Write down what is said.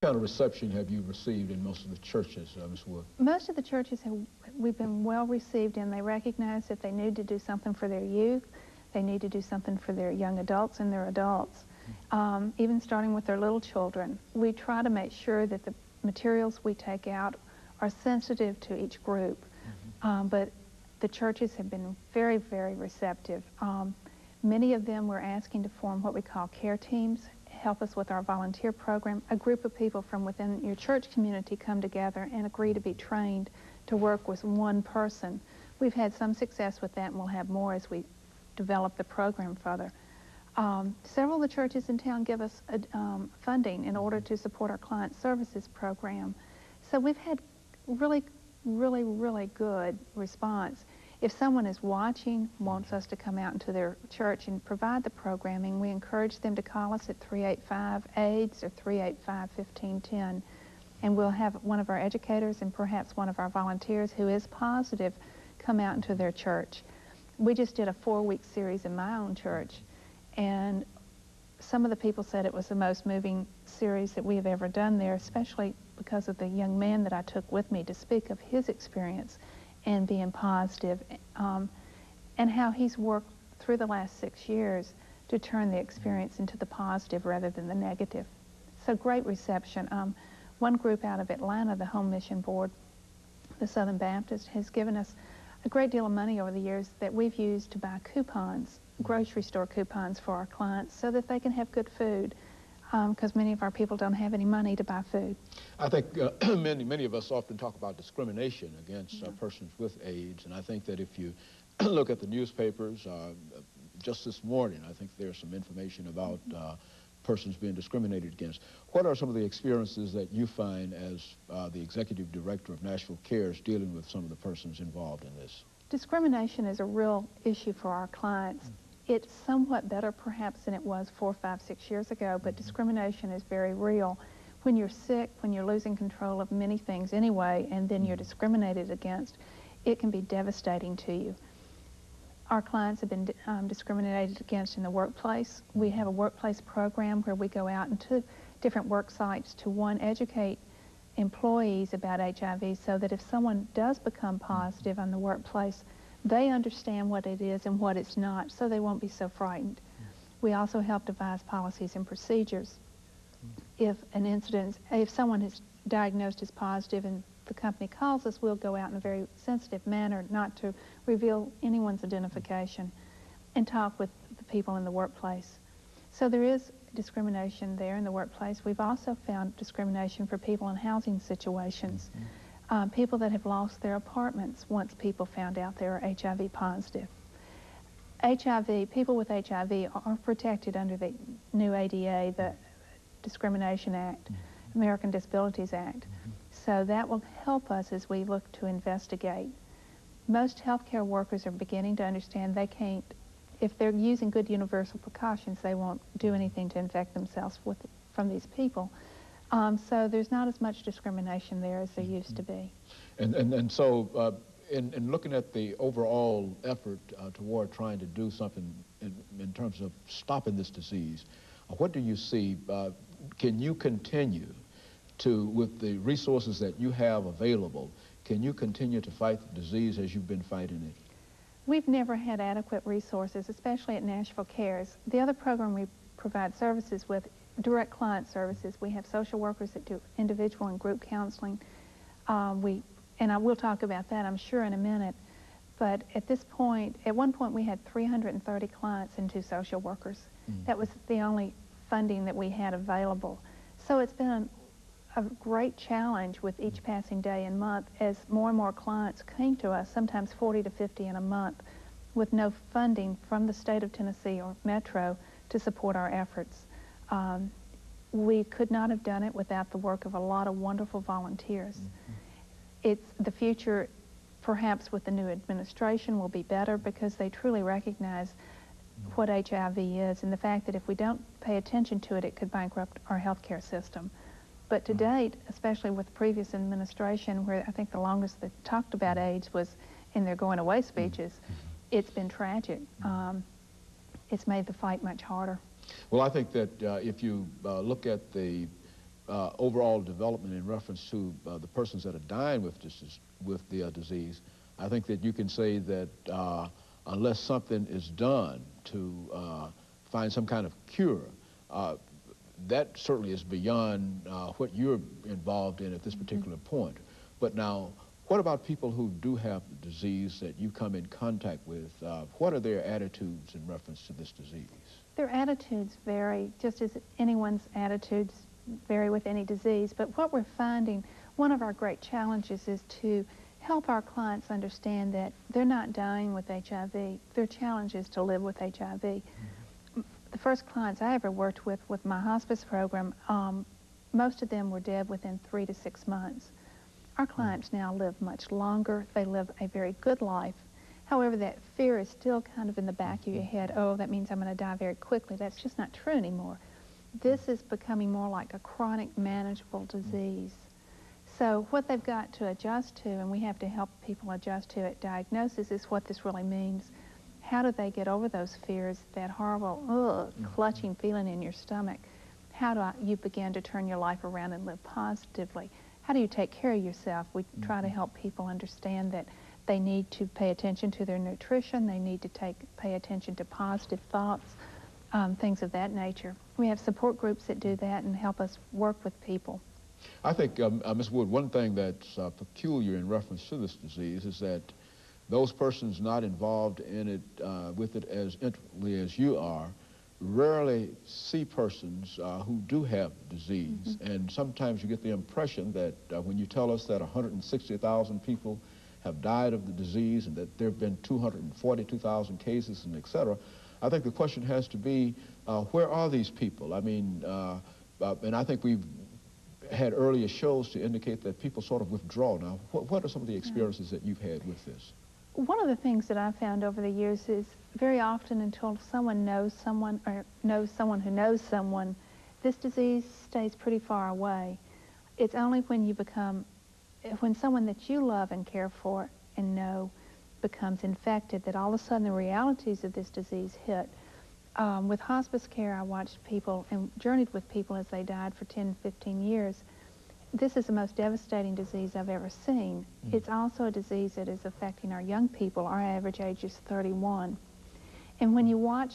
kind of reception have you received in most of the churches, Ms. Wood? Most of the churches we've been well received, and they recognize that they need to do something for their youth. They need to do something for their young adults and their adults, even starting with their little children. We try to make sure that the materials we take out are sensitive to each group, but the churches have been very, very receptive. Many of them were asking to form what we call care teams, help us with our volunteer program. A group of people from within your church community come together and agree to be trained to work with one person. We've had some success with that, and we'll have more as we develop the program further. Several of the churches in town give us funding in order to support our client services program. So we've had really, really, really good response. If someone is watching, wants us to come out into their church and provide the programming, we encourage them to call us at 385-AIDS or 385-1510. And we'll have one of our educators and perhaps one of our volunteers who is positive come out into their church. We just did a 4-week series in my own church, and some of the people said it was the most moving series that we have ever done there, especially because of the young man that I took with me to speak of his experience and being positive, and how he's worked through the last 6 years to turn the experience into the positive rather than the negative. So great reception. One group out of Atlanta, the Home Mission Board, the Southern Baptist, has given us a great deal of money over the years that we've used to buy coupons, grocery store coupons for our clients so that they can have good food, because many of our people don't have any money to buy food. I think many of us often talk about discrimination against persons with AIDS, and I think that if you look at the newspapers, just this morning, I think there's some information about persons being discriminated against. What are some of the experiences that you find as the Executive Director of Nashville Cares dealing with some of the persons involved in this? Discrimination is a real issue for our clients. It's somewhat better perhaps than it was 4, 5, 6 years ago, but discrimination is very real. When you're sick, when you're losing control of many things anyway, and then you're discriminated against, it can be devastating to you. Our clients have been discriminated against in the workplace. We have a workplace program where we go out into different work sites to, one, educate employees about HIV so that if someone does become positive in the workplace, they understand what it is and what it's not, so they won't be so frightened. We also help devise policies and procedures. If someone is diagnosed as positive and the company calls us, we'll go out in a very sensitive manner not to reveal anyone's identification and talk with the people in the workplace. So there is discrimination there in the workplace. We've also found discrimination for people in housing situations. People that have lost their apartments once people found out they were HIV positive. People with HIV are protected under the new ADA, the Discrimination Act, American Disabilities Act. So that will help us as we look to investigate. Most healthcare workers are beginning to understand they can't, if they're using good universal precautions, they won't do anything to infect themselves from these people. So there's not as much discrimination there as there used to be. And so in looking at the overall effort toward trying to do something in terms of stopping this disease, what do you see? Can you continue to, with the resources that you have available, can you continue to fight the disease as you've been fighting it? We've never had adequate resources, especially at Nashville Cares. The other program we provide services with, direct client services. We have social workers that do individual and group counseling. And I will talk about that, I'm sure, in a minute. But at this point, at one point we had 330 clients and 2 social workers. That was the only funding that we had available. So it's been a great challenge with each passing day and month as more and more clients came to us, sometimes 40 to 50 in a month, with no funding from the state of Tennessee or Metro to support our efforts. We could not have done it without the work of a lot of wonderful volunteers. The future, perhaps with the new administration, will be better because they truly recognize what HIV is and the fact that if we don't pay attention to it, it could bankrupt our healthcare system. But to date, especially with the previous administration, where I think the longest they talked about AIDS was in their going away speeches, it's been tragic. It's made the fight much harder. Well, I think that if you look at the overall development in reference to the persons that are dying with the disease, I think that you can say that unless something is done to find some kind of cure, that certainly is beyond what you're involved in at this particular point. But now, what about people who do have the disease that you come in contact with? What are their attitudes in reference to this disease? Their attitudes vary, just as anyone's attitudes vary with any disease. But what we're finding, one of our great challenges is to help our clients understand that they're not dying with HIV. Their challenge is to live with HIV. The first clients I ever worked with my hospice program, most of them were dead within 3 to 6 months. Our clients now live much longer. They live a very good life. However, that fear is still kind of in the back of your head. Oh, that means I'm going to die very quickly. That's just not true anymore. This is becoming more like a chronic, manageable disease. So what they've got to adjust to, and we have to help people adjust to at diagnosis, is what this really means. How do they get over those fears, that horrible, clutching feeling in your stomach? How do you begin to turn your life around and live positively? How do you take care of yourself? We try to help people understand that they need to pay attention to their nutrition, they need to pay attention to positive thoughts, things of that nature. We have support groups that do that and help us work with people. I think, Ms. Wood, one thing that's peculiar in reference to this disease is that those persons not involved in it, with it as intimately as you are, rarely see persons who do have disease. And sometimes you get the impression that when you tell us that 160,000 people have died of the disease and that there have been 242,000 cases and et cetera, I think the question has to be, where are these people? I mean, and I think we've had earlier shows to indicate that people sort of withdraw. Now, what are some of the experiences that you've had with this? One of the things that I've found over the years is very often until someone knows someone or knows someone who knows someone, this disease stays pretty far away. It's only when you become, when someone that you love and care for and know becomes infected that all of a sudden the realities of this disease hit. With hospice care, I watched people and journeyed with people as they died for 10, 15 years. This is the most devastating disease I've ever seen. It's also a disease that is affecting our young people. Our average age is 31. And when you watch